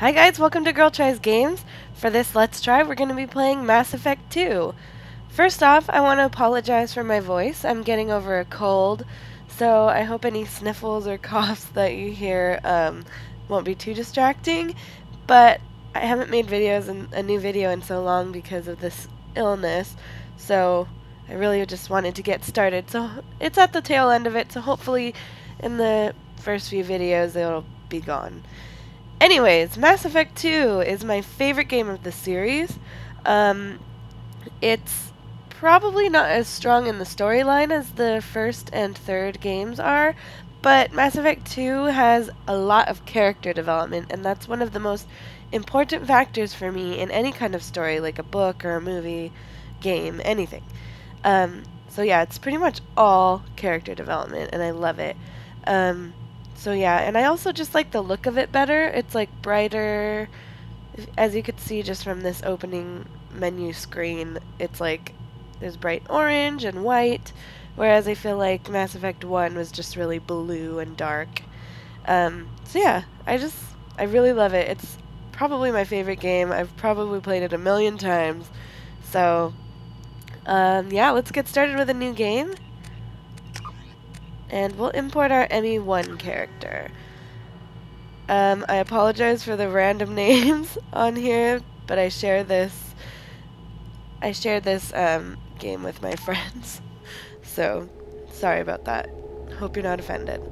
Hi guys, welcome to girltriesgames. For this Let's Try, we're going to be playing Mass Effect 2. First off, I want to apologize for my voice. I'm getting over a cold, so I hope any sniffles or coughs that you hear won't be too distracting. But I haven't made a new video in so long because of this illness, so I really just wanted to get started. So it's at the tail end of it, so hopefully in the first few videos it'll be gone. Anyways, Mass Effect 2 is my favorite game of the series. It's probably not as strong in the storyline as the first and third games are, but Mass Effect 2 has a lot of character development, and that's one of the most important factors for me in any kind of story, like a book or a movie, game, anything. So yeah, it's pretty much all character development, and I love it. So yeah, and I also just like the look of it better. It's like brighter, as you could see just from this opening menu screen. It's like there's bright orange and white, whereas I feel like Mass Effect 1 was just really blue and dark. So yeah, I really love it. It's probably my favorite game. I've probably played it a million times. So yeah, let's get started with a new game. And we'll import our ME1 character. I apologize for the random names on here, but I share this game with my friends. So, sorry about that. Hope you're not offended.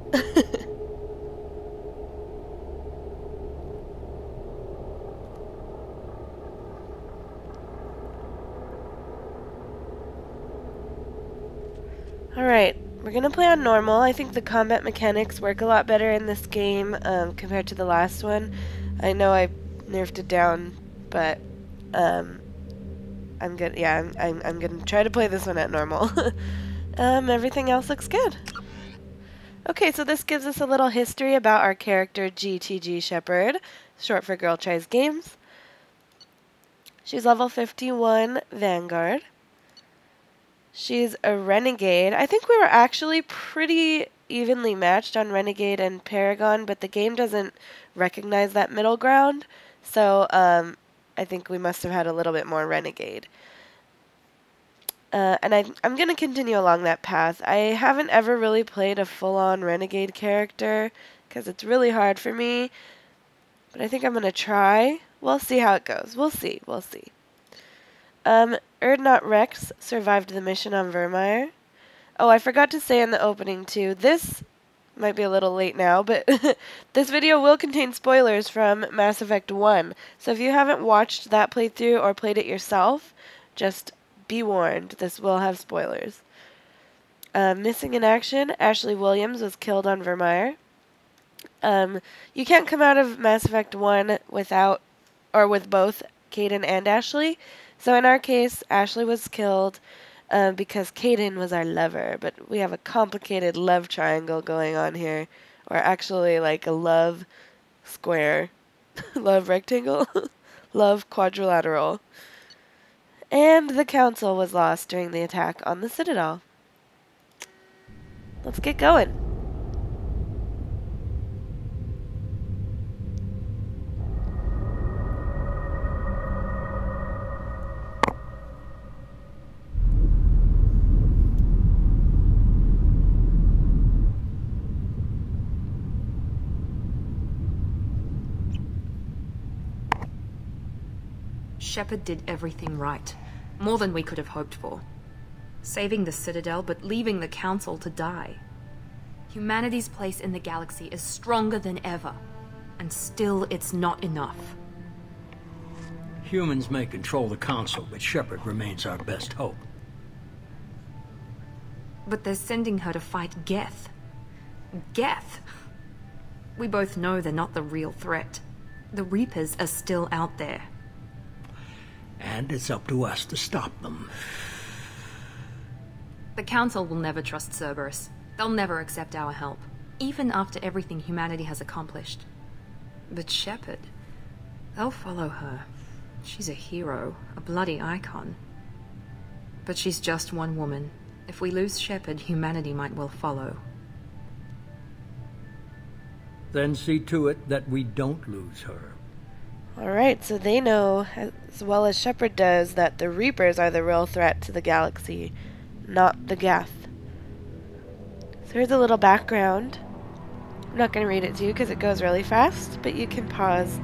Alright. We're going to play on normal. I think the combat mechanics work a lot better in this game compared to the last one. I know I nerfed it down, but I'm gonna try to play this one at normal. Everything else looks good. Okay, so this gives us a little history about our character GTG Shepard, short for Girl Tries Games. She's level 51 Vanguard. She's a renegade. I think we were actually pretty evenly matched on renegade and paragon, but the game doesn't recognize that middle ground, so I think we must have had a little bit more renegade. And I'm going to continue along that path. I haven't ever really played a full-on renegade character because it's really hard for me, but I think I'm going to try. We'll see how it goes. We'll see. Erdnot Rex survived the mission on Vermeer. Oh, I forgot to say in the opening, too. This might be a little late now, but this video will contain spoilers from Mass Effect 1. So if you haven't watched that playthrough or played it yourself, just be warned. This will have spoilers. Missing in action, Ashley Williams was killed on Vermeer. You can't come out of Mass Effect 1 without, or with both Kaidan and Ashley. So in our case, Ashley was killed because Kaidan was our lover, but we have a complicated love triangle going on here, or actually like a love square, love rectangle, love quadrilateral. And the Council was lost during the attack on the Citadel. Let's get going. Shepard did everything right, more than we could have hoped for. Saving the Citadel, but leaving the Council to die. Humanity's place in the galaxy is stronger than ever, and still it's not enough. Humans may control the Council, but Shepard remains our best hope. But they're sending her to fight Geth. Geth! We both know they're not the real threat. The Reapers are still out there. And it's up to us to stop them. The Council will never trust Cerberus. They'll never accept our help, even after everything humanity has accomplished. But Shepard, they'll follow her. She's a hero, a bloody icon. But she's just one woman. If we lose Shepard, humanity might well follow. Then see to it that we don't lose her. Alright, so they know, as well as Shepard does, that the Reapers are the real threat to the galaxy, not the Geth. So here's a little background. I'm not going to read it to you because it goes really fast, but you can pause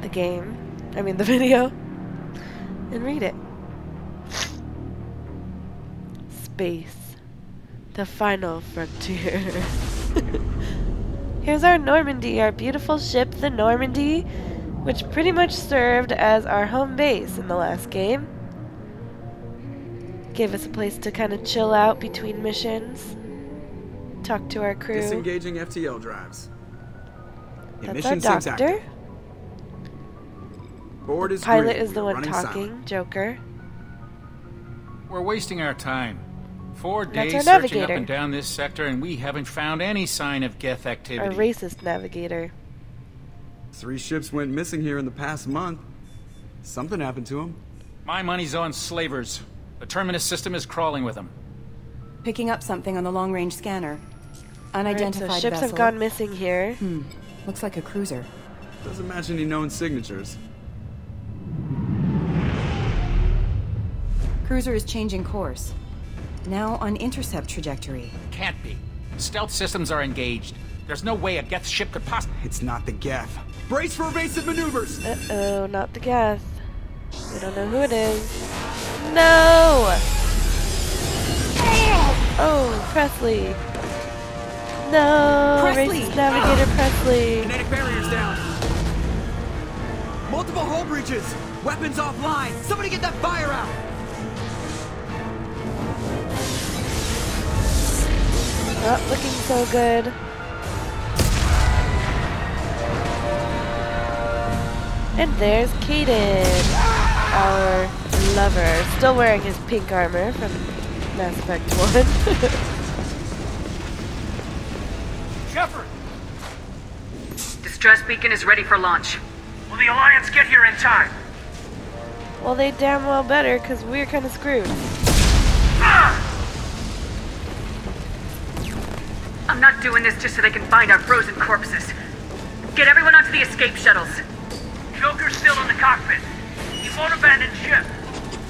the the video, and read it. Space. The final frontier. Here's our Normandy, our beautiful ship, the Normandy, which pretty much served as our home base in the last game. Gave us a place to kind of chill out between missions, talk to our crew. Disengaging FTL drives. That's our doctor. Board is Pilot green. is the We're one running talking, silent. Joker. We're wasting our time. 4 That's days our searching up navigator. and down this sector, and we haven't found any sign of Geth Our activity. racist navigator. 3 ships went missing here in the past month. Something happened to them. My money's on slavers. The Terminus system is crawling with them. Picking up something on the long-range scanner. Alright, Unidentified so ships vessel. have gone missing here. Looks like a cruiser. Doesn't match any known signatures. Cruiser is changing course. Now on intercept trajectory. Can't be. Stealth systems are engaged. There's no way a Geth ship could possibly... It's not the Geth. Brace for evasive maneuvers! Uh-oh, not the Geth. We don't know who it is. No! Oh, Presley. No! Presley! Racist navigator Presley. Kinetic barriers down. Multiple hull breaches. Weapons offline. Somebody get that fire out. Not looking so good. And there's Kaden, our lover, still wearing his pink armor from Mass Effect 1. Shepard! Distress beacon is ready for launch. Will the Alliance get here in time? Well, they damn well better, because we're kind of screwed. Ah! I'm not doing this just so they can find our frozen corpses. Get everyone onto the escape shuttles. Joker's still in the cockpit. He won't abandon ship.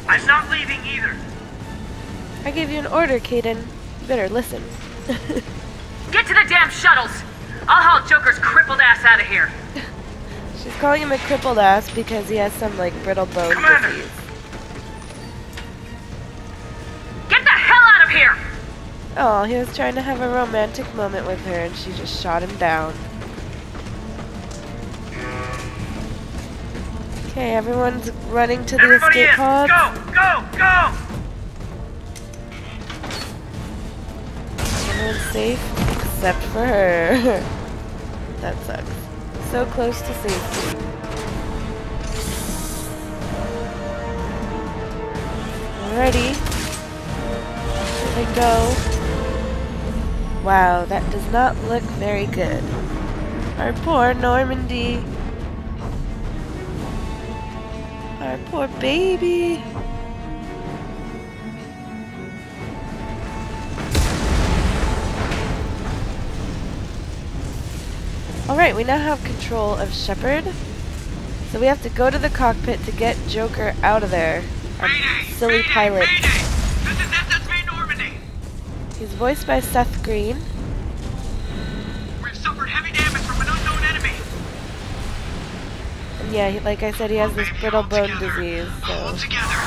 I'm not leaving either. I gave you an order, Kaden. You better listen. Get to the damn shuttles! I'll haul Joker's crippled ass out of here. She's calling him a crippled ass because he has some, like, brittle bone Commander! disease. Get the hell out of here! Oh, he was trying to have a romantic moment with her and she just shot him down. Okay, everyone's running to the Everybody escape in! pods. Go! Go! Go! Everyone's safe except for her. That sucks. So close to safety. Alrighty. Here they go. Wow, that does not look very good. Our poor Normandy. Our poor baby. Alright, we now have control of Shepard. So we have to go to the cockpit to get Joker out of there. Our silly pilot. Mayday! This is SSV Normandy! He's voiced by Seth Green. We've suffered heavy damage from an unknown enemy. And yeah, like I said, he has this brittle bone disease, All so together.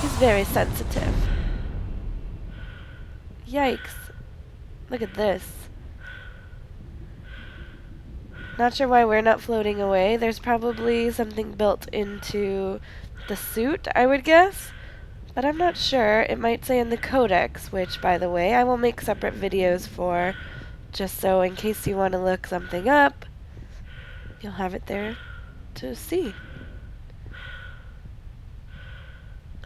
he's very sensitive. Yikes. Look at this. Not sure why we're not floating away. There's probably something built into the suit, I would guess. But I'm not sure. It might say in the codex, which, by the way, I will make separate videos for, just so in case you want to look something up, you'll have it there to see.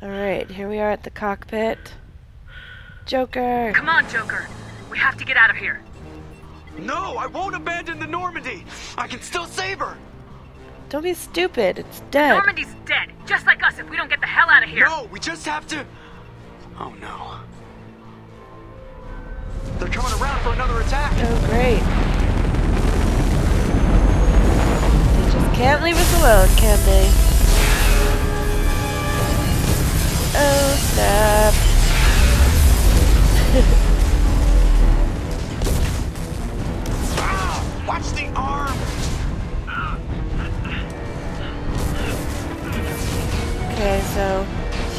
Alright, here we are at the cockpit. Joker! Come on, Joker. We have to get out of here. No, I won't abandon the Normandy. I can still save her. Don't be stupid, it's dead. Normandy's dead, just like us if we don't get the hell out of here. No, we just have to... Oh no. They're coming around for another attack. Oh, great. They just can't leave us alone, can they? Oh, snap. Watch the arm! Okay, so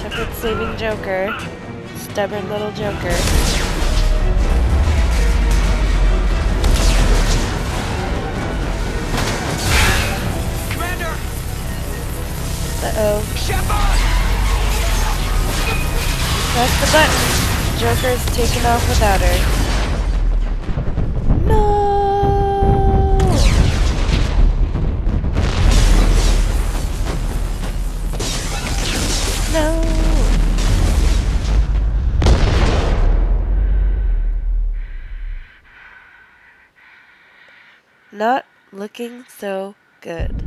Shepard's saving Joker. Stubborn little Joker. Commander! Uh-oh. Shepard! Press the button. Joker's taken off without her. No! No! Not looking so good.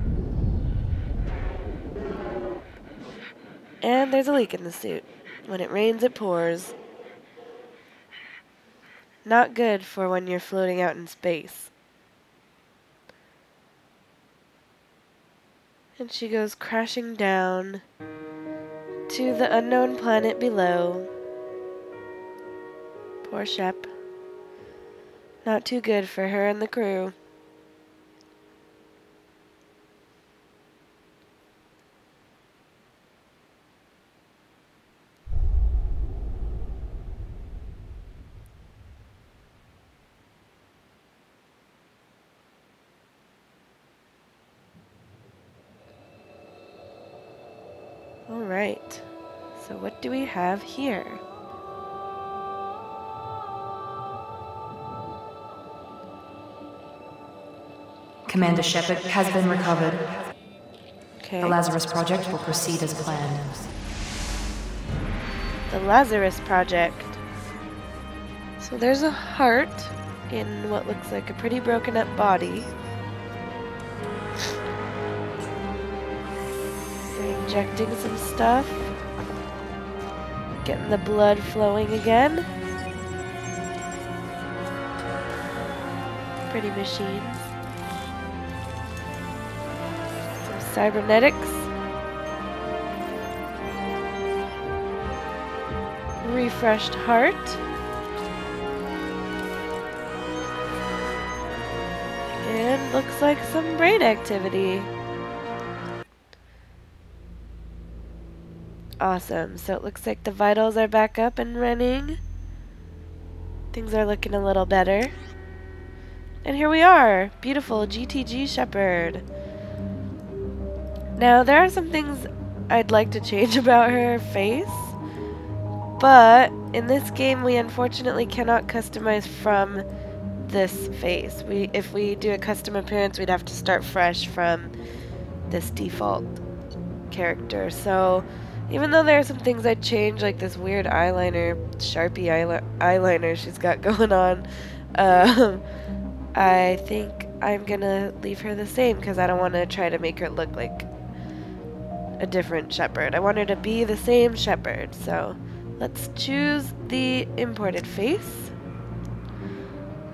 And there's a leak in the suit. When it rains, it pours. Not good for when you're floating out in space. And she goes crashing down to the unknown planet below. Poor Shep. Not too good for her and the crew. Alright, so what do we have here? Commander Shepard has been recovered. Okay, The Lazarus project will proceed as planned. the Lazarus project. So there's a heart in what looks like a pretty broken up body. They're injecting some stuff. Getting the blood flowing again. Pretty machines. Some cybernetics. Refreshed heart. And looks like some brain activity. Awesome. So it looks like the vitals are back up and running. Things are looking a little better. And here we are. Beautiful GTG Shepard. Now, there are some things I'd like to change about her face. But in this game, we unfortunately cannot customize from this face. If we do a custom appearance, we'd have to start fresh from this default character. So even though there are some things I'd change, like this weird eyeliner, Sharpie eyeliner she's got going on, I think I'm gonna leave her the same because I don't want to try to make her look like a different Shepard. I want her to be the same Shepard. So let's choose the imported face.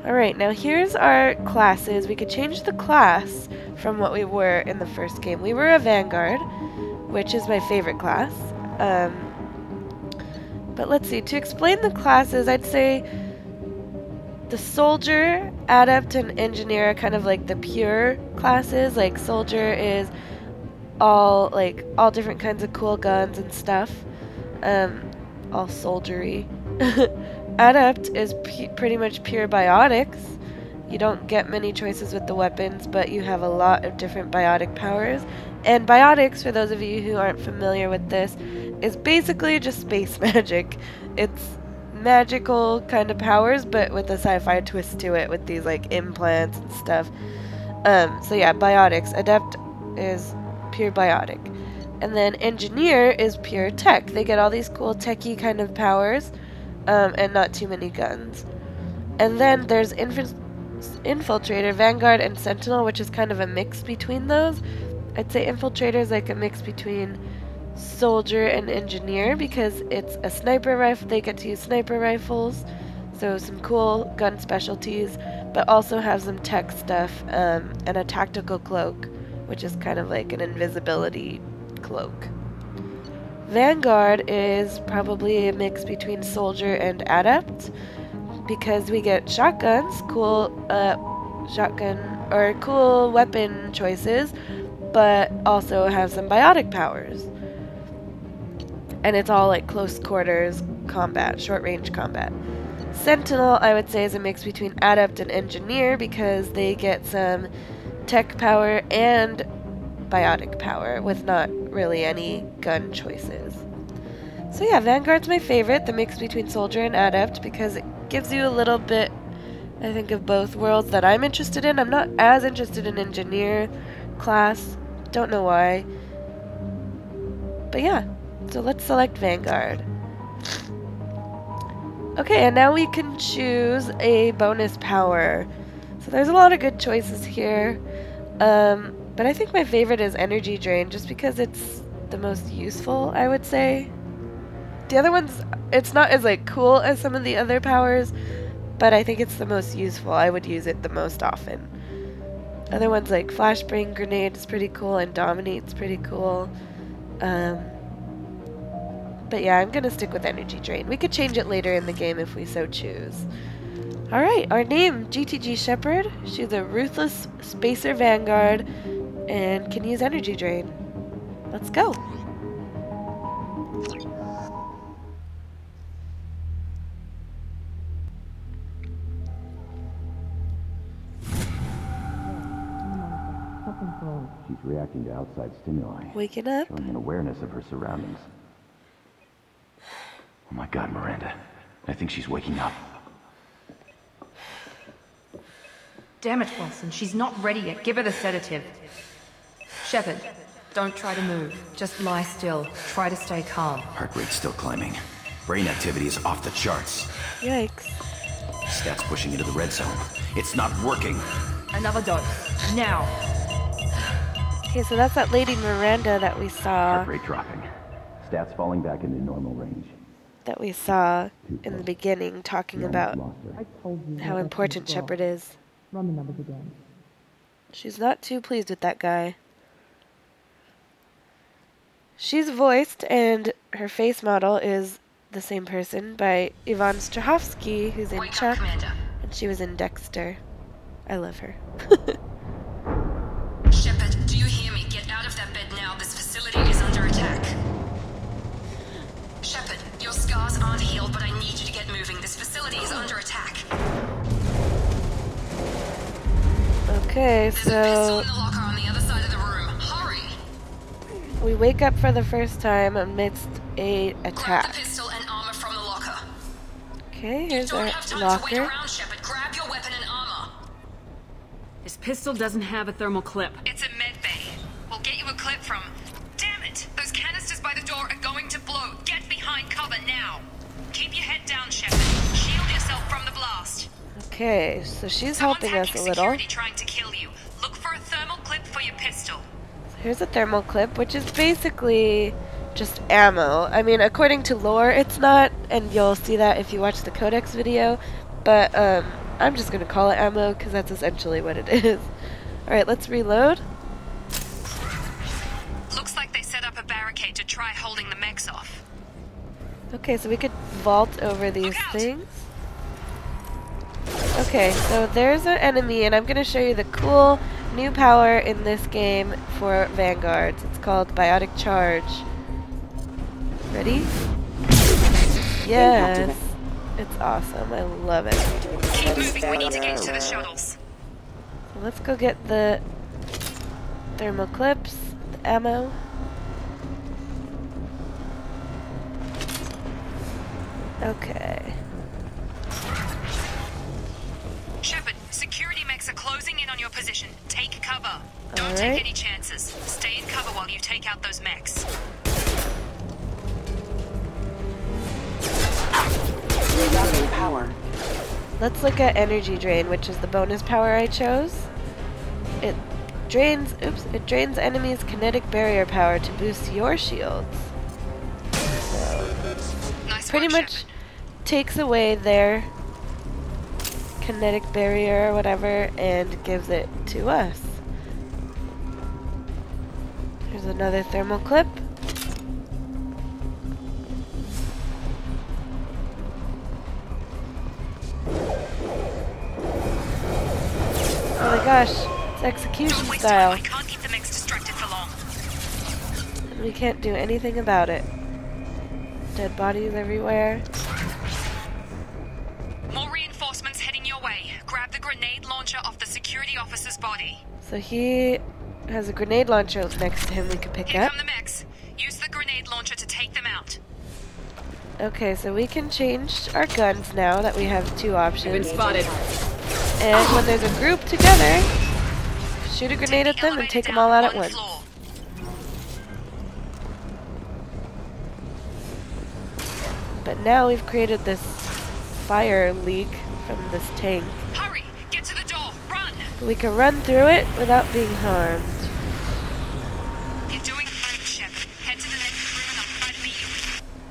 Alright, now here's our classes. We could change the class from what we were in the first game. We were a Vanguard, which is my favorite class. But let's see, to explain the classes, I'd say the Soldier, Adept, and Engineer are kind of like the pure classes. Like Soldier is all different kinds of cool guns and stuff. All soldiery. Adept is pretty much pure biotics. You don't get many choices with the weapons, but you have a lot of different biotic powers. And biotics, for those of you who aren't familiar with this, is basically just space magic. It's magical kind of powers, but with a sci-fi twist to it, with these like implants and stuff. So yeah, biotics. Adept is pure biotic. And then Engineer is pure tech. They get all these cool techie kind of powers. And not too many guns. And then there's Infiltrator, Vanguard, and Sentinel, which is kind of a mix between those. I'd say Infiltrator is like a mix between Soldier and Engineer because it's a sniper rifle. They get to use sniper rifles, so some cool gun specialties, but also have some tech stuff and a tactical cloak, which is kind of like an invisibility cloak. Vanguard is probably a mix between soldier and adept, because we get shotguns, cool cool weapon choices, but also have some biotic powers. And it's all like close quarters combat, short range combat. Sentinel, I would say, is a mix between adept and engineer, because they get some tech power and biotic power with not really any gun choices. So yeah, Vanguard's my favorite, the mix between soldier and adept, because it gives you a little bit, I think, of both worlds that I'm interested in. I'm not as interested in engineer class, don't know why. But yeah, so let's select Vanguard. Okay, and now we can choose a bonus power. So there's a lot of good choices here. But I think my favorite is Energy Drain, just because it's the most useful, I would say. The other ones, it's not as like cool as some of the other powers, but I think it's the most useful. I would use it the most often. Other ones like Flashbang Grenade is pretty cool, and Dominate's pretty cool. But yeah, I'm gonna stick with Energy Drain. We could change it later in the game if we so choose. Alright, our name, GTG Shepard. She's a ruthless spacer vanguard and can use Energy Drain. Let's go. She's reacting to outside stimuli. Waking up. Showing an awareness of her surroundings. Oh my god, Miranda. I think she's waking up. Damn it, Wilson. She's not ready yet. Give her the sedative. Shepard, don't try to move. Just lie still. Try to stay calm. Heart rate's still climbing. Brain activity is off the charts. Yikes. Stats pushing into the red zone. It's not working. Another dose. Now. Okay, so that's that Lady Miranda that we saw. Heart rate dropping. Stats falling back into normal range. That we saw in the beginning, talking about how important Shepard is. Run the numbers again. She's not too pleased with that guy. She's voiced, and her face model is the same person, by Yvonne Strahovski, who's in Chuck, and she was in Dexter. I love her. Shepard, do you hear me? Get out of that bed now. This facility is under attack. Shepard, your scars aren't healed, but I need you to get moving. This facility is under attack. Okay, There's a pistol so in the locker on the other side of the room. Hurry! we wake up for the first time amidst a Grab attack. the pistol and armor from the locker. Okay, You here's don't our have time to wait locker. around, Shepard. Grab your weapon and armor. This pistol doesn't have a thermal clip. It's a med bay. We'll get you a clip from... Damn it! Those canisters by the door are going to blow. Get behind cover now. Keep your head down, Shepard. Shield yourself from the blast. Okay, so she's Someone's helping us hacking a little. security trying to kill you. Look for a thermal clip for your pistol. Here's a thermal clip, which is basically just ammo. I mean, according to lore, it's not, and you'll see that if you watch the Codex video, but I'm just going to call it ammo because that's essentially what it is. Alright, let's reload. Looks like they set up a barricade to try holding the mechs off. Okay, so we could vault over these things. Okay, so there's an enemy, and I'm going to show you the cool new power in this game for Vanguards. It's called Biotic Charge. Ready? Yes! It's awesome. I love it. Keep moving. We need to get to the shuttles. So let's go get the thermal clips, the ammo. Okay. Shepard, security mechs are closing in on your position. Take cover. Don't take any chances. Stay in cover while you take out those mechs. Power. Let's look at Energy Drain, which is the bonus power I chose. It drains enemies' kinetic barrier power to boost your shields. So, pretty much takes away their kinetic barrier or whatever and gives it to us. Here's another thermal clip. Oh my gosh, it's execution style. I can't keep the mix distracted for long. And we can't do anything about it. Dead bodies everywhere. More reinforcements heading your way. Grab the grenade launcher off the security officer's body. So he has a grenade launcher next to him we could pick Here up. come the mechs. Use the grenade launcher to take them out. Okay, so we can change our guns now that we have two options. Been spotted. And when there's a group together, shoot a grenade at them and take them all out at once. But now we've created this fire leak from this tank. Hurry! Get to the door! Run! We can run through it without being harmed. You're doing fine, Shep. Head to the next room and I'll try to meet you.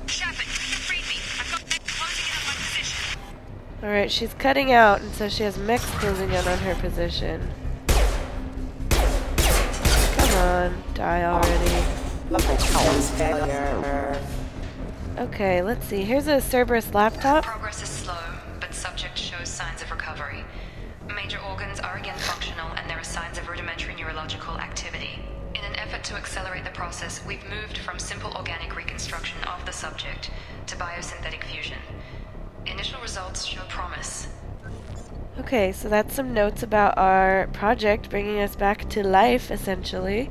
Shepard, you freed me. I've got mechs closing in on my position. Alright, she's cutting out, and so she has mechs closing in on her position. Come on, die already. Okay, let's see. Here's a Cerberus laptop. Progress is slow, but subject shows signs of recovery. Major organs are again functional, and there are signs of rudimentary neurological activity. In an effort to accelerate the process, we've moved from simple organic reconstruction of the subject to biosynthetic fusion. Initial results show promise. Okay, so that's some notes about our project, bringing us back to life, essentially.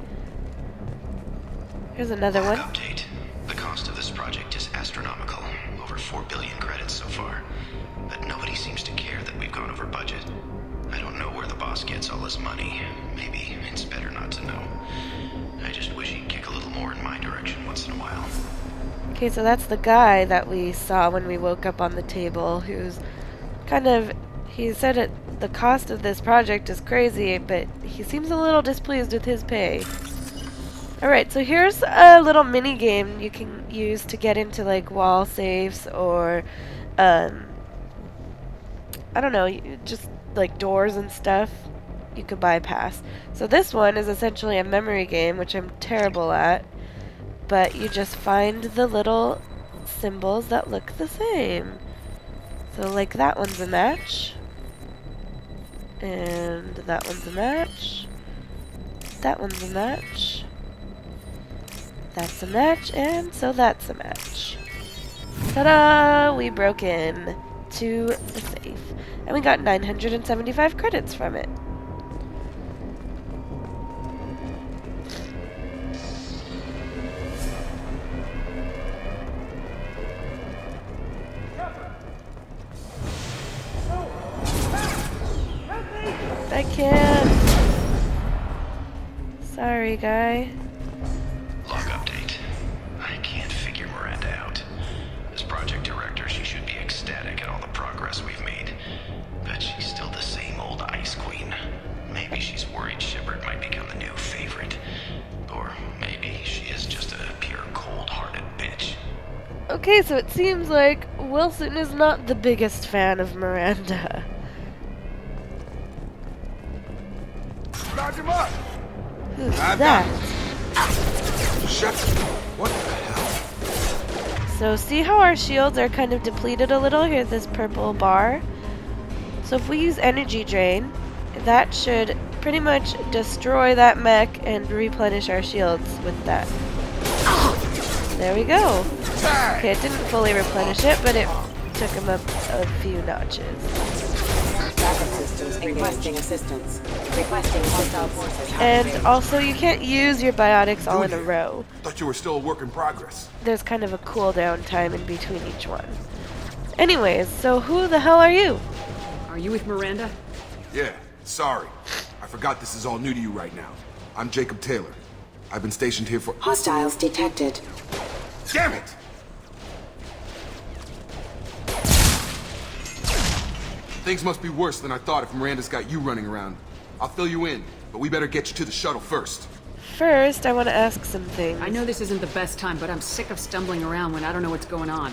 Here's another one. Update. The cost of this project is astronomical. Over 4 billion credits so far. But nobody seems to care that we've gone over budget. I don't know where the boss gets all his money. Maybe it's better not to know. I just wish he'd kick a little more in my direction once in a while. Okay, so that's the guy that we saw when we woke up on the table, who's kind of, he said the cost of this project is crazy, but he seems a little displeased with his pay. Alright, so here's a little mini game you can use to get into like wall safes or, I don't know, just like doors and stuff you could bypass. So this one is essentially a memory game, which I'm terrible at. But you just find the little symbols that look the same. So like that one's a match. And that one's a match. That one's a match. That's a match, and so that's a match. Ta-da! We broke in to the safe. And we got 975 credits from it. I can't. Sorry, guy. Log update. I can't figure Miranda out. As project director, she should be ecstatic at all the progress we've made. But she's still the same old ice queen. Maybe she's worried Shepard might become the new favorite. Or maybe she is just a pure cold-hearted bitch. Okay, so it seems like Wilson is not the biggest fan of Miranda. Charge him up! Who's that? Shep, what the hell? So see how our shields are kind of depleted a little? Here's this purple bar. So if we use energy drain, that should pretty much destroy that mech and replenish our shields with that. There we go. Okay, it didn't fully replenish it, but it took him up a few notches. Requesting assistance. Requesting hostile forces. And also, you can't use your biotics all in a row. Thought you were still a work in progress. There's kind of a cooldown time in between each one. Anyways, so who the hell are you? Are you with Miranda? Yeah, sorry. I forgot this is all new to you right now. I'm Jacob Taylor. I've been stationed here for— Hostiles detected. Damn it! Things must be worse than I thought if Miranda's got you running around. I'll fill you in, but we better get you to the shuttle first. First, I want to ask some things. I know this isn't the best time, but I'm sick of stumbling around when I don't know what's going on.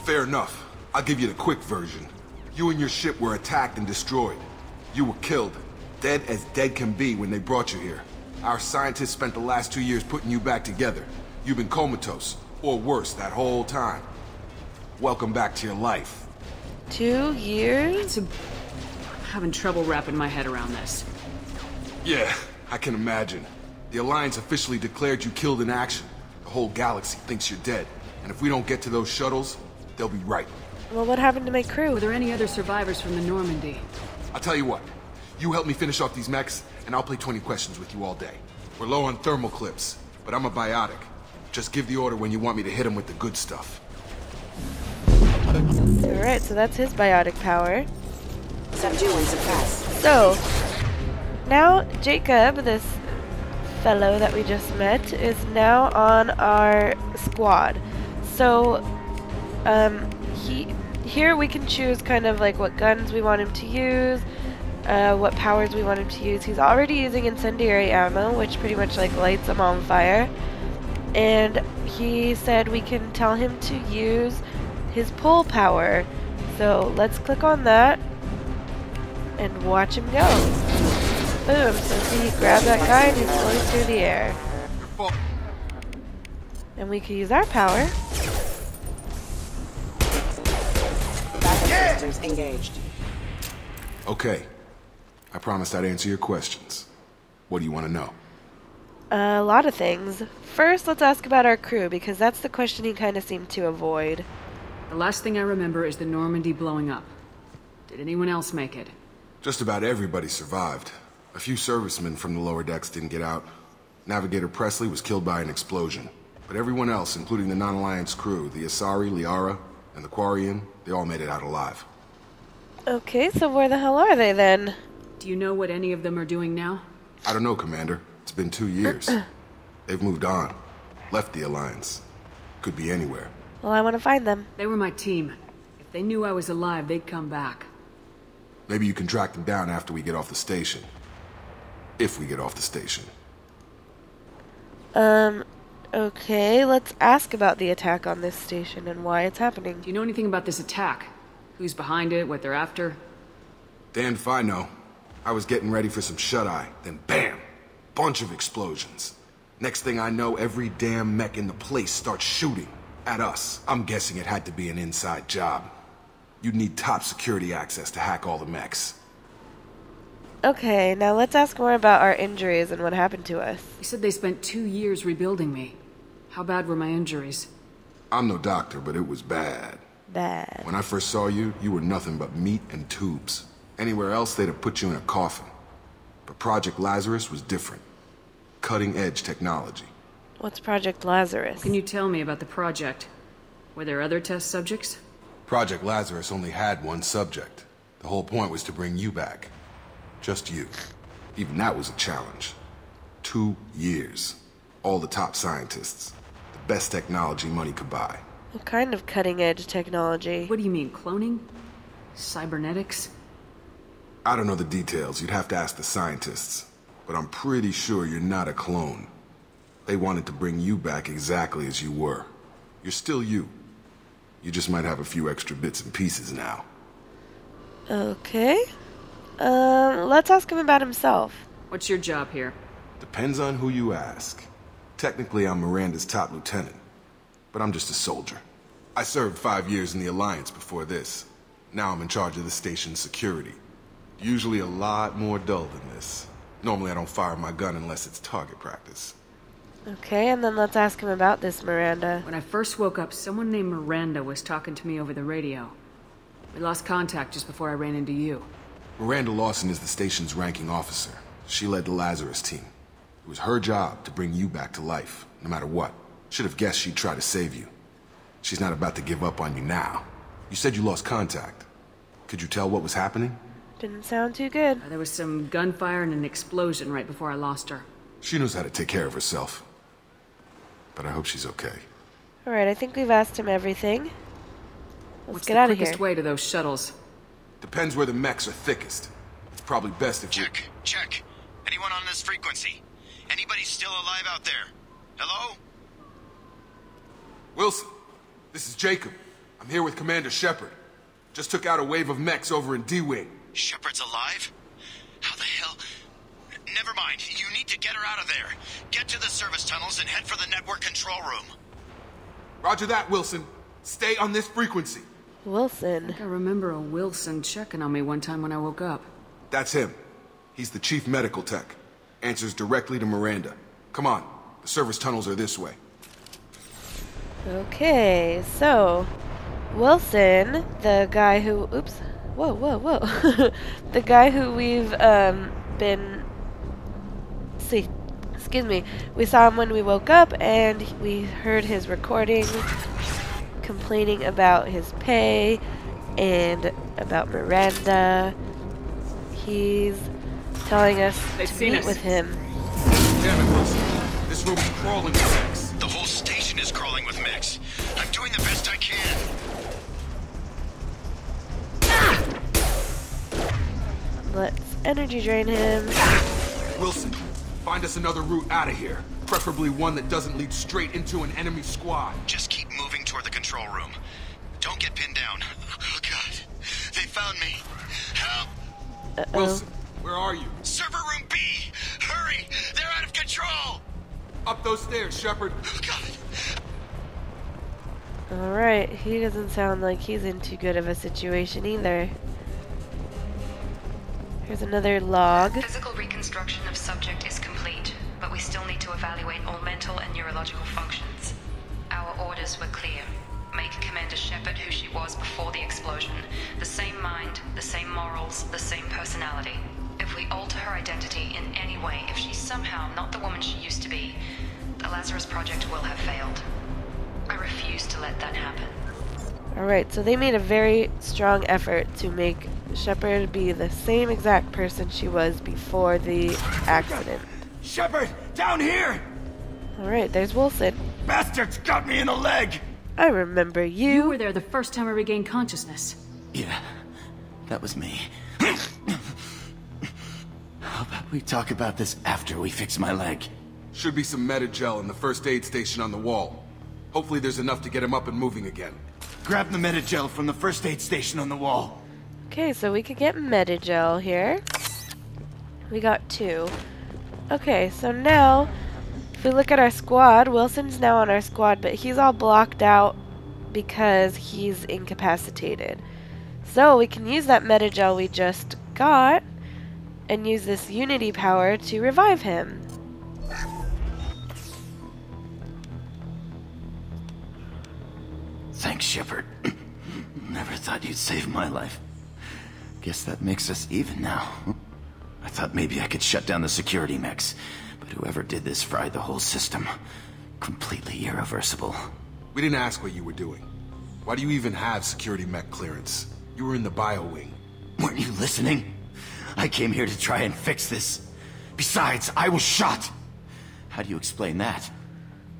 Fair enough. I'll give you the quick version. You and your ship were attacked and destroyed. You were killed. Dead as dead can be when they brought you here. Our scientists spent the last 2 years putting you back together. You've been comatose, or worse, that whole time. Welcome back to your life. 2 years? I'm having trouble wrapping my head around this. Yeah, I can imagine. The Alliance officially declared you killed in action. The whole galaxy thinks you're dead. And if we don't get to those shuttles, they'll be right. Well, what happened to my crew? Were there any other survivors from the Normandy? I'll tell you what. You help me finish off these mechs, and I'll play 20 questions with you all day. We're low on thermal clips, but I'm a biotic. Just give the order when you want me to hit him with the good stuff. Alright, so that's his biotic power. Subdue and suppress. So, now Jacob, this fellow that we just met, is now on our squad. So, here we can choose kind of like what guns we want him to use, what powers we want him to use. He's already using incendiary ammo, which pretty much like lights him on fire. And he said we can tell him to use his pull power. So let's click on that and watch him go. Boom, so see, he grabbed that guy and he's going through the air. And we can use our power. Backup systems engaged. Okay. I promised I'd answer your questions. What do you want to know? A lot of things. First, let's ask about our crew, because that's the question he kind of seemed to avoid. The last thing I remember is the Normandy blowing up. Did anyone else make it? Just about everybody survived. A few servicemen from the lower decks didn't get out. Navigator Presley was killed by an explosion. But everyone else, including the non-Alliance crew, the Asari, Liara, and the Quarian, they all made it out alive. Okay, so where the hell are they then? Do you know what any of them are doing now? I don't know, Commander. It's been 2 years. They've moved on. Left the Alliance. Could be anywhere. Well, I want to find them. They were my team. If they knew I was alive, they'd come back. Maybe you can track them down after we get off the station. If we get off the station. Okay, let's ask about the attack on this station and why it's happening. Do you know anything about this attack? Who's behind it, what they're after? Damned if I know. I was getting ready for some shut-eye, then bam! Bunch of explosions. Next thing I know, every damn mech in the place starts shooting at us. I'm guessing it had to be an inside job. You'd need top security access to hack all the mechs. Okay, now let's ask more about our injuries and what happened to us. You said they spent 2 years rebuilding me. How bad were my injuries? I'm no doctor, but it was bad. Bad. When I first saw you, you were nothing but meat and tubes. Anywhere else, they'd have put you in a coffin. But Project Lazarus was different. Cutting-edge technology. What's Project Lazarus? Can you tell me about the project? Were there other test subjects? Project Lazarus only had one subject. The whole point was to bring you back. Just you. Even that was a challenge. 2 years. All the top scientists. The best technology money could buy. What kind of cutting-edge technology? What do you mean, cloning? Cybernetics? I don't know the details. You'd have to ask the scientists. But I'm pretty sure you're not a clone. They wanted to bring you back exactly as you were. You're still you. You just might have a few extra bits and pieces now. Okay. Let's ask him about himself. What's your job here? Depends on who you ask. Technically, I'm Miranda's top lieutenant. But I'm just a soldier. I served 5 years in the Alliance before this. Now I'm in charge of the station's security. Usually a lot more dull than this. Normally I don't fire my gun unless it's target practice. Okay, and then let's ask him about this Miranda. When I first woke up, someone named Miranda was talking to me over the radio. We lost contact just before I ran into you. Miranda Lawson is the station's ranking officer. She led the Lazarus team. It was her job to bring you back to life, no matter what. Should have guessed she'd try to save you. She's not about to give up on you now. You said you lost contact. Could you tell what was happening? Didn't sound too good. There was some gunfire and an explosion right before I lost her. She knows how to take care of herself. But I hope she's okay. Alright, I think we've asked him everything. Let's get What's out of the here. quickest way to those shuttles? Depends where the mechs are thickest. It's probably best if Check. Check. Anyone on this frequency? Anybody still alive out there? Hello? Wilson, this is Jacob. I'm here with Commander Shepard. Just took out a wave of mechs over in D-Wing. Shepard's alive? How the hell? Never mind. You need to get her out of there. Get to the service tunnels and head for the network control room. Roger that, Wilson. Stay on this frequency. Wilson. I think I remember a Wilson checking on me one time when I woke up. That's him. He's the chief medical tech. Answers directly to Miranda. Come on. The service tunnels are this way. Okay, so Wilson, the guy who, oops, whoa, the guy who we've excuse me, we saw him when we woke up, and we heard his recordings complaining about his pay and about Miranda. He's telling us to meet with him. Damn it, Wilson. This room's crawling with mechs. The whole station is crawling with mechs. I'm doing the best I can. Let's energy drain him. Wilson, find us another route out of here. Preferably one that doesn't lead straight into an enemy squad. Just keep moving toward the control room. Don't get pinned down. Oh, God. They found me. Help! Uh-oh. Wilson, where are you? Server room B! Hurry! They're out of control! Up those stairs, Shepard. Oh, God. Alright, he doesn't sound like he's in too good of a situation either. Here's another log. Physical reconstruction of subject is complete, but we still need to evaluate all mental and neurological functions. Our orders were clear. Make Commander Shepard who she was before the explosion. The same mind, the same morals, the same personality. If we alter her identity in any way, if she's somehow not the woman she used to be, the Lazarus project will have failed. I refuse to let that happen. Alright, so they made a very strong effort to make Shepard be the same exact person she was before the accident. Shepard! Down here! Alright, there's Wilson. Bastards got me in the leg! I remember you. You were there the first time I regained consciousness. Yeah, that was me. How about we talk about this after we fix my leg? Should be some Metagel in the first aid station on the wall. Hopefully there's enough to get him up and moving again. Grab the Metagel from the first aid station on the wall. Okay, so we could get Metagel here. We got 2. Okay, so now, if we look at our squad, Wilson's now on our squad, but he's all blocked out because he's incapacitated. So we can use that Metagel we just got and use this Unity power to revive him. Thanks, Shepard. Never thought you'd save my life. Guess that makes us even now. I thought maybe I could shut down the security mechs, but whoever did this fried the whole system. Completely irreversible. We didn't ask what you were doing. Why do you even have security mech clearance? You were in the bio wing. Weren't you listening? I came here to try and fix this. Besides, I was shot. How do you explain that?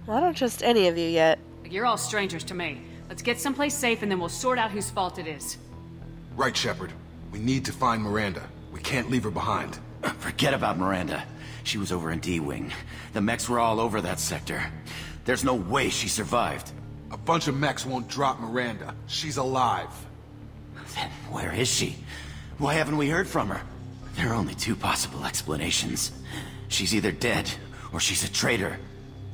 Well, I don't trust any of you yet. You're all strangers to me. Let's get someplace safe and then we'll sort out whose fault it is. Right, Shepard. We need to find Miranda. We can't leave her behind. Forget about Miranda. She was over in D-Wing. The mechs were all over that sector. There's no way she survived. A bunch of mechs won't drop Miranda. She's alive. Then where is she? Why haven't we heard from her? There are only 2 possible explanations. She's either dead, or she's a traitor.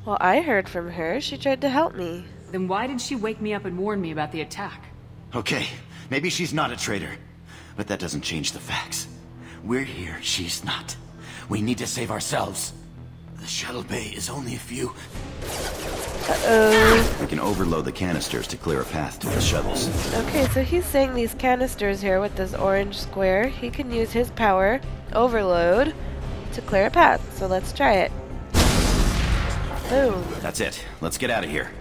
Well, I heard from her. She tried to help me. Then why did she wake me up and warn me about the attack? Okay, maybe she's not a traitor. But that doesn't change the facts. We're here, she's not. We need to save ourselves. The shuttle bay is only a few... Uh-oh. We can overload the canisters to clear a path to the shuttles. Okay, so he's saying these canisters here with this orange square, he can use his power, overload, to clear a path. So let's try it. Boom. That's it. Let's get out of here.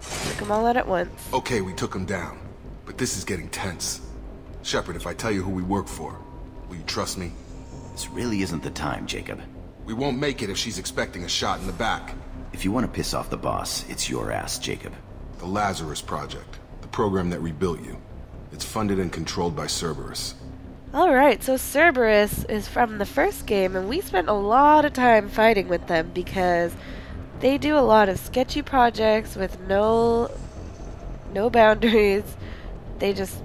Took them all out at once. Okay, we took him down. But this is getting tense. Shepard, if I tell you who we work for, will you trust me? This really isn't the time, Jacob. We won't make it if she's expecting a shot in the back. If you want to piss off the boss, it's your ass, Jacob. The Lazarus Project. The program that rebuilt you. It's funded and controlled by Cerberus. Alright, so Cerberus is from the first game, and we spent a lot of time fighting with them because they do a lot of sketchy projects with no boundaries. They just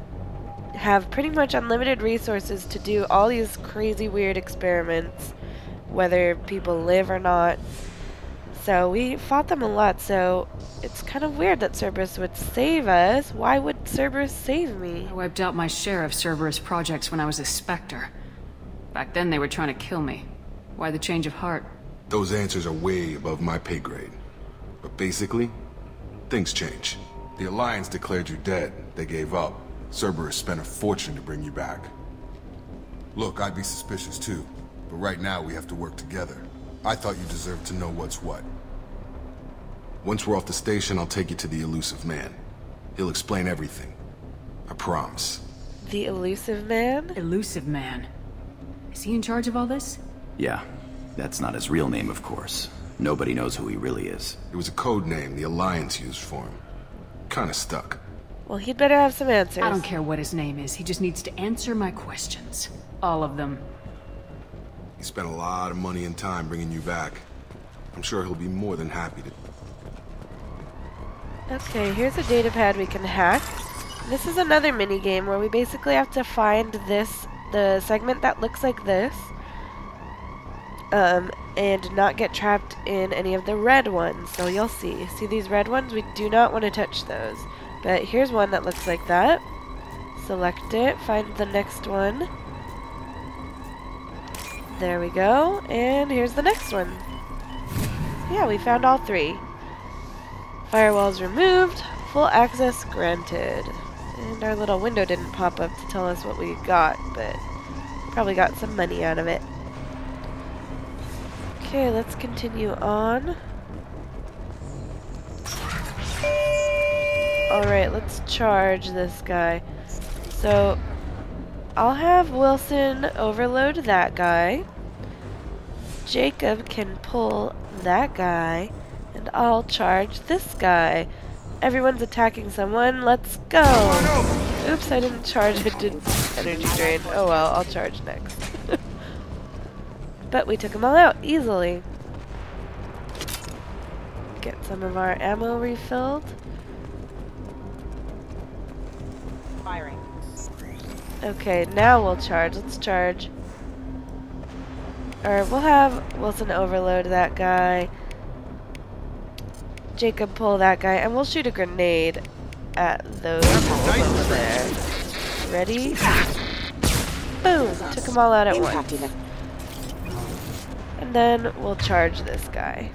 have pretty much unlimited resources to do all these crazy weird experiments. whether people live or not. So we fought them a lot, so it's kind of weird that Cerberus would save us. Why would Cerberus save me? I wiped out my share of Cerberus projects when I was a Spectre. Back then they were trying to kill me. Why the change of heart? Those answers are way above my pay grade. But basically, things change. The Alliance declared you dead. They gave up. Cerberus spent a fortune to bring you back. Look, I'd be suspicious too. But right now we have to work together. I thought you deserved to know what's what. Once we're off the station, I'll take you to the Illusive Man. He'll explain everything. I promise. The Illusive Man? Illusive Man. Is he in charge of all this? Yeah. That's not his real name, of course. Nobody knows who he really is. It was a code name the Alliance used for him. Kinda stuck. Well, he'd better have some answers. I don't care what his name is. He just needs to answer my questions. All of them. He spent a lot of money and time bringing you back. I'm sure he'll be more than happy to... Okay, here's a data pad we can hack. This is another mini game where we basically have to find the segment that looks like this, and not get trapped in any of the red ones. So you'll see. See these red ones? We do not want to touch those. But here's one that looks like that. Select it, find the next one. There we go, and here's the next one. So yeah, we found all three. Firewalls removed, full access granted. And our little window didn't pop up to tell us what we got, but probably got some money out of it. Okay, let's continue on. Alright, let's charge this guy. So, I'll have Wilson overload that guy. Jacob can pull that guy. And I'll charge this guy. Everyone's attacking someone. Let's go. Oops, I didn't charge. It did energy drain. Oh well, I'll charge next. But we took them all out easily. Get some of our ammo refilled. Firing. Okay, now we'll charge. Let's charge. Or we'll have Wilson overload that guy. Jacob pull that guy, and we'll shoot a grenade at those over there. Ready? Boom! Took them all out at once. And then we'll charge this guy.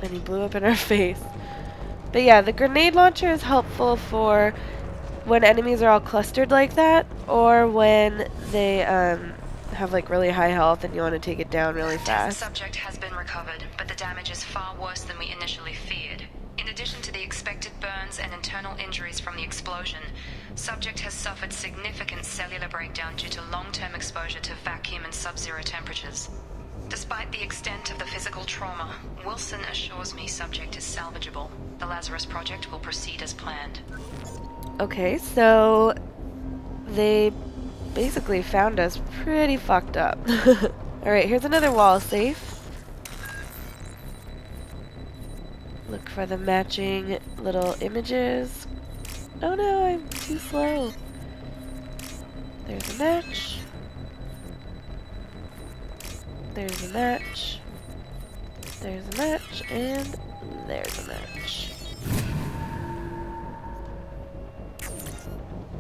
And he blew up in our face. But yeah, the grenade launcher is helpful for when enemies are all clustered like that, or when they have like really high health and you want to take it down really fast. Subject has been recovered, but the damage is far worse than we initially feared. In addition to the expected burns and internal injuries from the explosion, subject has suffered significant cellular breakdown due to long-term exposure to vacuum and sub-zero temperatures. Despite the extent of the physical trauma, Wilson assures me subject is salvageable. The Lazarus project will proceed as planned. Okay, so they basically found us pretty fucked up. Alright, here's another wall safe. Look for the matching little images. Oh no, I'm too slow. There's a match. There's a match. There's a match, and there's a match.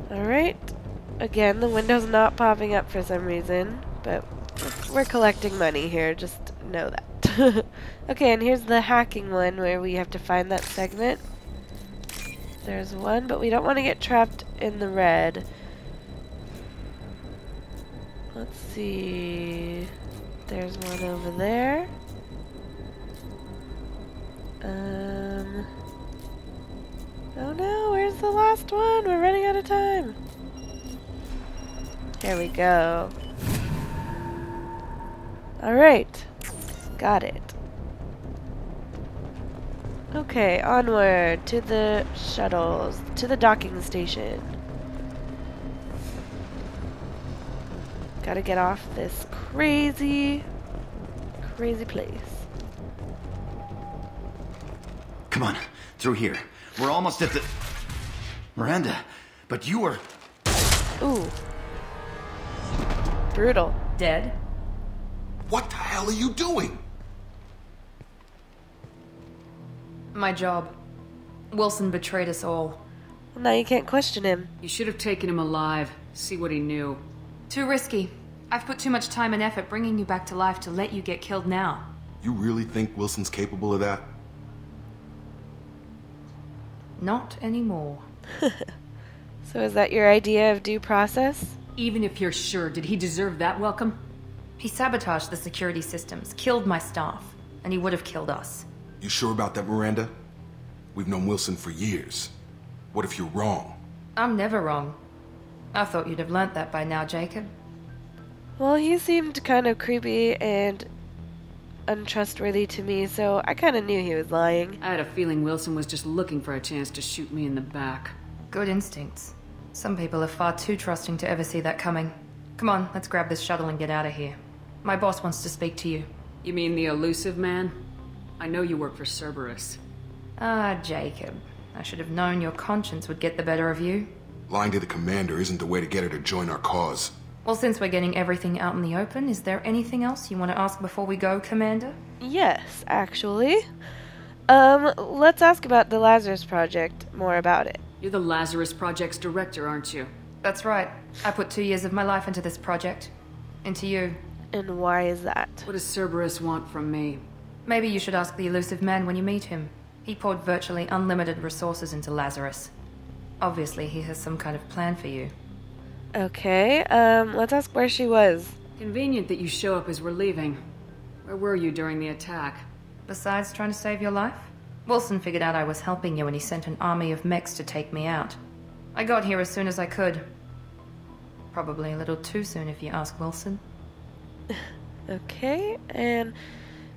Alright. Again, the window's not popping up for some reason, but we're collecting money here, just know that. Okay, and here's the hacking one where we have to find that segment. There's one, but we don't want to get trapped in the red. Let's see. There's one over there. Oh no, where's the last one? We're running out of time. Here we go. Alright. Got it. Okay, onward to the shuttles, to the docking station. Gotta get off this crazy place. Come on, through here. We're almost at the... Miranda, but you were... Ooh. brutal. Dead? What the hell are you doing? My job. Wilson betrayed us all. Well, now you can't question him. You should have taken him alive. See what he knew. Too risky. I've put too much time and effort bringing you back to life to let you get killed now. You really think Wilson's capable of that? Not anymore. So is that your idea of due process? Even if you're sure, did he deserve that welcome? He sabotaged the security systems, killed my staff, and he would have killed us. You sure about that, Miranda? We've known Wilson for years. What if you're wrong? I'm never wrong. I thought you'd have learnt that by now, Jacob. Well, he seemed kind of creepy and untrustworthy to me, so I kind of knew he was lying. I had a feeling Wilson was just looking for a chance to shoot me in the back. Good instincts. Some people are far too trusting to ever see that coming. Come on, let's grab this shuttle and get out of here. My boss wants to speak to you. You mean the Illusive Man? I know you work for Cerberus. Ah, Jacob. I should have known your conscience would get the better of you. Lying to the commander isn't the way to get her to join our cause. Well, since we're getting everything out in the open, is there anything else you want to ask before we go, Commander? Yes, actually. Let's ask about the Lazarus Project, more about it. You're the Lazarus Project's director, aren't you? That's right. I put 2 years of my life into this project. Into you. And why is that? What does Cerberus want from me? Maybe you should ask the Illusive Man when you meet him. He poured virtually unlimited resources into Lazarus. Obviously, he has some kind of plan for you. Okay, let's ask where she was. Convenient that you show up as we're leaving. Where were you during the attack? Besides trying to save your life? Wilson figured out I was helping you and he sent an army of mechs to take me out. I got here as soon as I could. Probably a little too soon if you ask Wilson. Okay, and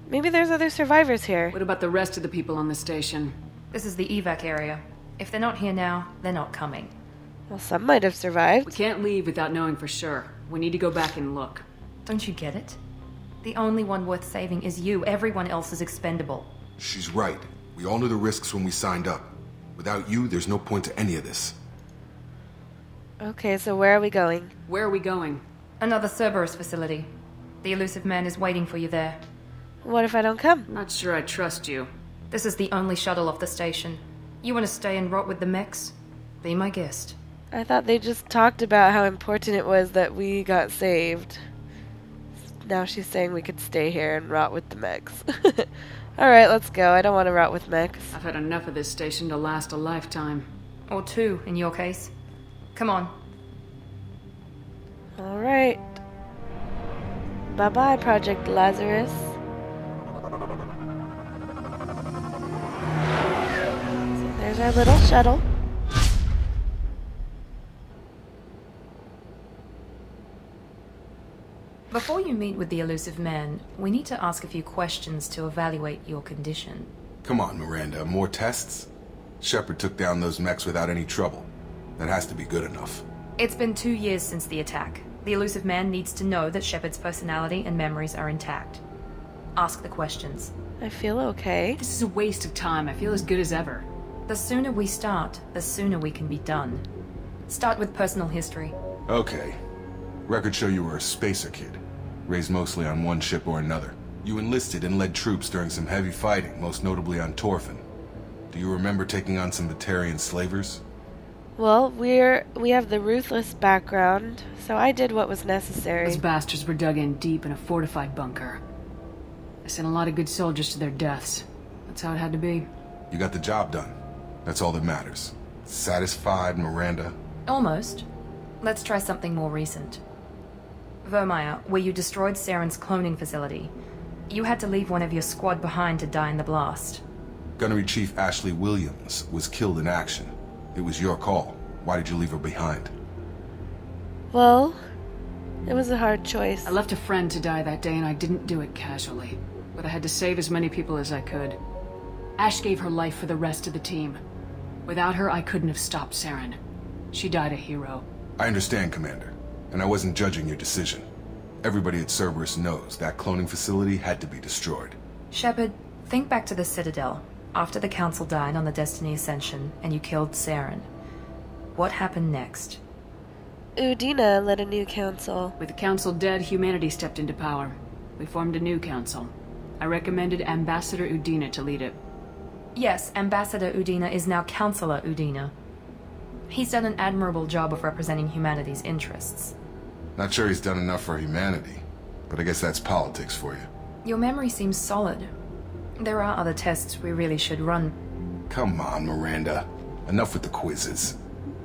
maybe there's other survivors here. What about the rest of the people on the station? This is the evac area. If they're not here now, they're not coming. Well, some might have survived. We can't leave without knowing for sure. We need to go back and look. Don't you get it? The only one worth saving is you. Everyone else is expendable. She's right. We all knew the risks when we signed up. Without you, there's no point to any of this. Okay, so where are we going? Where are we going? Another Cerberus facility. The Illusive Man is waiting for you there. What if I don't come? Not sure I trust you. This is the only shuttle off the station. You want to stay and rot with the mechs? Be my guest. I thought they just talked about how important it was that we got saved. Now she's saying we could stay here and rot with the mechs. Alright, let's go. I don't want to rot with mechs. I've had enough of this station to last a lifetime. Or 2, in your case. Come on. Alright. Bye-bye, Project Lazarus. So there's our little shuttle. Before you meet with the Illusive Man, we need to ask a few questions to evaluate your condition. Come on, Miranda. More tests? Shepard took down those mechs without any trouble. That has to be good enough. It's been 2 years since the attack. The Illusive Man needs to know that Shepard's personality and memories are intact. Ask the questions. I feel okay. This is a waste of time. I feel as good as ever. The sooner we start, the sooner we can be done. Start with personal history. Okay. Records show you were a spacer kid, raised mostly on one ship or another. You enlisted and led troops during some heavy fighting, most notably on Torfin. Do you remember taking on some Batarian slavers? Well, we have the ruthless background, so I did what was necessary. Those bastards were dug in deep in a fortified bunker. I sent a lot of good soldiers to their deaths. That's how it had to be. You got the job done. That's all that matters. Satisfied, Miranda? Almost. Let's try something more recent. Vermeer, where you destroyed Saren's cloning facility. You had to leave one of your squad behind to die in the blast. Gunnery Chief Ashley Williams was killed in action. It was your call. Why did you leave her behind? Well, it was a hard choice. I left a friend to die that day and I didn't do it casually. But I had to save as many people as I could. Ash gave her life for the rest of the team. Without her, I couldn't have stopped Saren. She died a hero. I understand, Commander. And I wasn't judging your decision. Everybody at Cerberus knows that cloning facility had to be destroyed. Shepard, think back to the Citadel, after the Council died on the Destiny Ascension and you killed Saren. What happened next? Udina led a new council. With the council dead, humanity stepped into power. We formed a new council. I recommended Ambassador Udina to lead it. Yes, Ambassador Udina is now Councillor Udina. He's done an admirable job of representing humanity's interests. Not sure he's done enough for humanity, but I guess that's politics for you. Your memory seems solid. There are other tests we really should run. Come on, Miranda. Enough with the quizzes.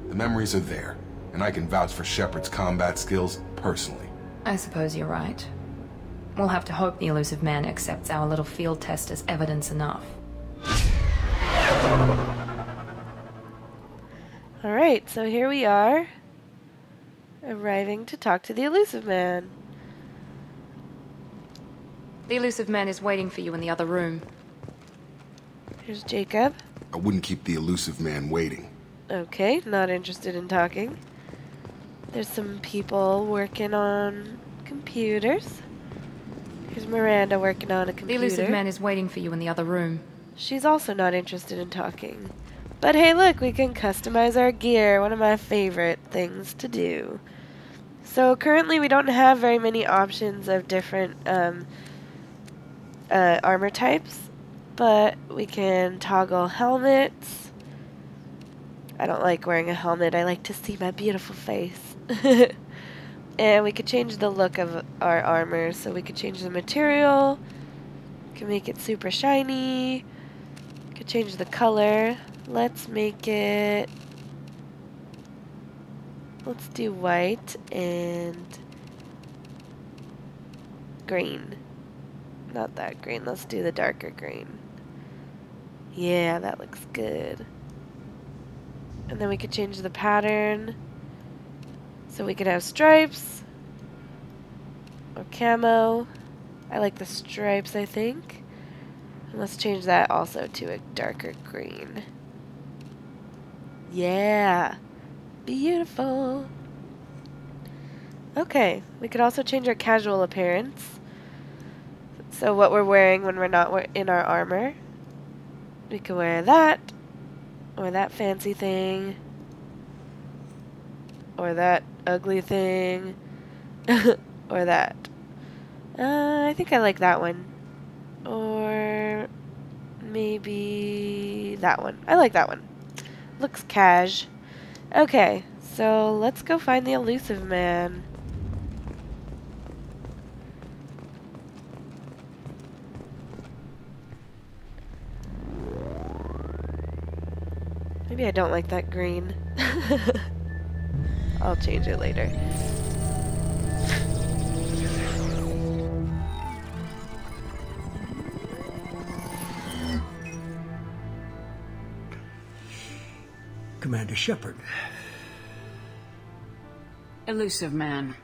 The memories are there, and I can vouch for Shepard's combat skills personally. I suppose you're right. We'll have to hope the Illusive Man accepts our little field test as evidence enough. Alright, so here we are, arriving to talk to the Illusive Man. The Illusive Man is waiting for you in the other room. Here's Jacob. I wouldn't keep the Illusive Man waiting. Okay, not interested in talking. There's some people working on computers. Here's Miranda working on a computer. The Illusive Man is waiting for you in the other room. She's also not interested in talking. But hey, look, we can customize our gear, one of my favorite things to do. So currently we don't have very many options of different armor types, but we can toggle helmets. I don't like wearing a helmet, I like to see my beautiful face. And we could change the look of our armor, so we could change the material, can make it super shiny, could change the color. Let's make it, let's do white and green. Not that green, let's do the darker green. Yeah, that looks good. And then we could change the pattern. So we could have stripes or camo. I like the stripes, I think. And let's change that also to a darker green. Yeah, beautiful. Okay, we could also change our casual appearance. So what we're wearing when we're not in our armor. We could wear that, or that fancy thing, or that ugly thing, or that. I think I like that one. Or maybe that one. I like that one. Looks cash. Okay, so let's go find the Illusive Man. Maybe I don't like that green. I'll change it later. Commander Shepard. Illusive Man.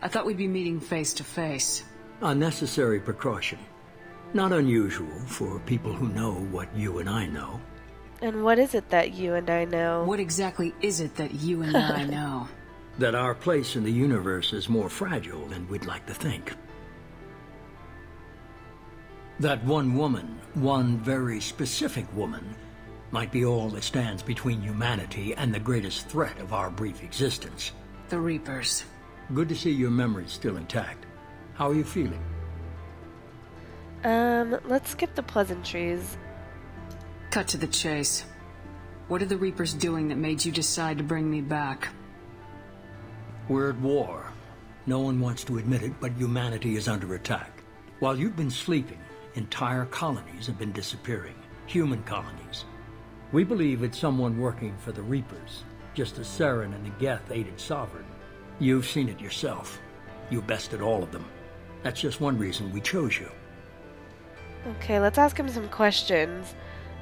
I thought we'd be meeting face to face. Unnecessary precaution. Not unusual for people who know what you and I know. And what is it that you and I know? What exactly is it that you and I know? That our place in the universe is more fragile than we'd like to think. That one woman, one very specific woman, might be all that stands between humanity and the greatest threat of our brief existence. The Reapers. Good to see your memory's still intact. How are you feeling? Let's skip the pleasantries. Cut to the chase. What are the Reapers doing that made you decide to bring me back? We're at war. No one wants to admit it, but humanity is under attack. While you've been sleeping, entire colonies have been disappearing. Human colonies. We believe it's someone working for the Reapers, just as Saren and the Geth aided Sovereign. You've seen it yourself. You bested all of them. That's just one reason we chose you. Okay, let's ask him some questions.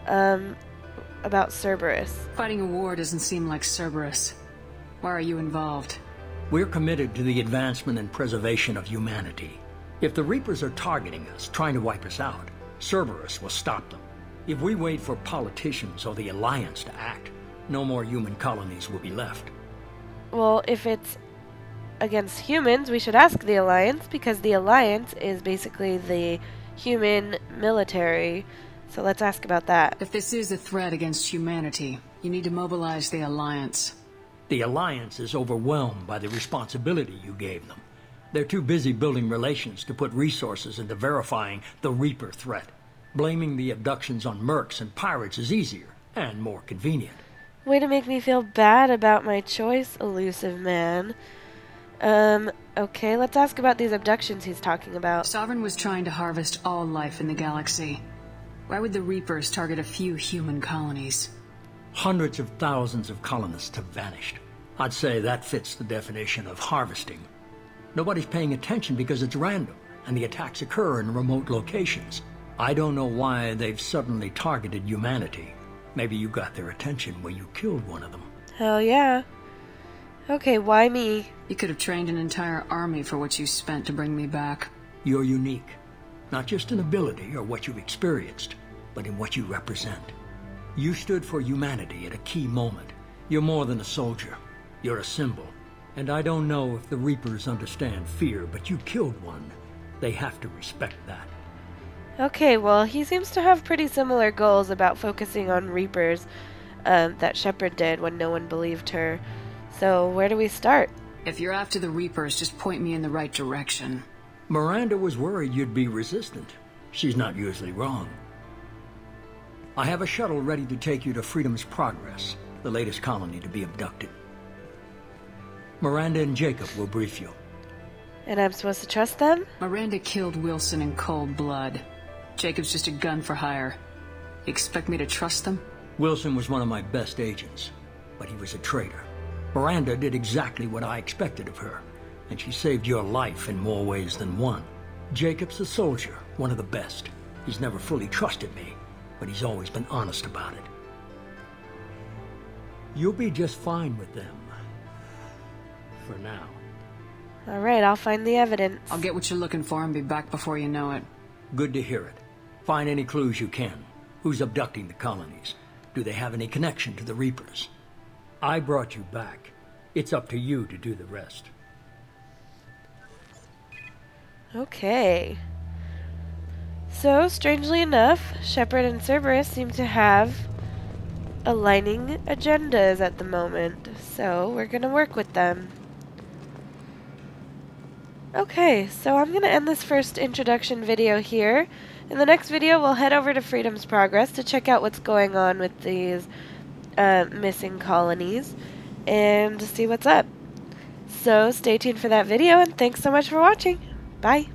About Cerberus. Fighting a war doesn't seem like Cerberus. Why are you involved? We're committed to the advancement and preservation of humanity. If the Reapers are targeting us, trying to wipe us out, Cerberus will stop them. If we wait for politicians or the Alliance to act, no more human colonies will be left. Well, if it's against humans, we should ask the Alliance, because the Alliance is basically the human military. So let's ask about that. If this is a threat against humanity, you need to mobilize the Alliance. The Alliance is overwhelmed by the responsibility you gave them. They're too busy building relations to put resources into verifying the Reaper threat. Blaming the abductions on mercs and pirates is easier and more convenient. Way to make me feel bad about my choice, Illusive Man. Okay, let's ask about these abductions he's talking about. Sovereign was trying to harvest all life in the galaxy. Why would the Reapers target a few human colonies? Hundreds of thousands of colonists have vanished. I'd say that fits the definition of harvesting. Nobody's paying attention because it's random, and the attacks occur in remote locations. I don't know why they've suddenly targeted humanity. Maybe you got their attention when you killed one of them. Hell yeah. Okay, why me? You could have trained an entire army for what you spent to bring me back. You're unique. Not just in ability or what you've experienced, but in what you represent. You stood for humanity at a key moment. You're more than a soldier. You're a symbol. And I don't know if the Reapers understand fear, but you killed one. They have to respect that. Okay, well, he seems to have pretty similar goals about focusing on Reapers that Shepard did when no one believed her. So, where do we start? If you're after the Reapers, just point me in the right direction. Miranda was worried you'd be resistant. She's not usually wrong. I have a shuttle ready to take you to Freedom's Progress, the latest colony to be abducted. Miranda and Jacob will brief you. And I'm supposed to trust them? Miranda killed Wilson in cold blood. Jacob's just a gun for hire. You expect me to trust them? Wilson was one of my best agents, but he was a traitor. Miranda did exactly what I expected of her, and she saved your life in more ways than one. Jacob's a soldier, one of the best. He's never fully trusted me, but he's always been honest about it. You'll be just fine with them. For now. Alright, I'll find the evidence. I'll get what you're looking for and be back before you know it. Good to hear it. Find any clues you can. Who's abducting the colonies? Do they have any connection to the Reapers? I brought you back. It's up to you to do the rest. Okay. So, strangely enough, Shepard and Cerberus seem to have aligning agendas at the moment. So, we're gonna work with them. Okay, so I'm gonna end this first introduction video here. In the next video, we'll head over to Freedom's Progress to check out what's going on with these missing colonies and see what's up. So stay tuned for that video, and thanks so much for watching. Bye!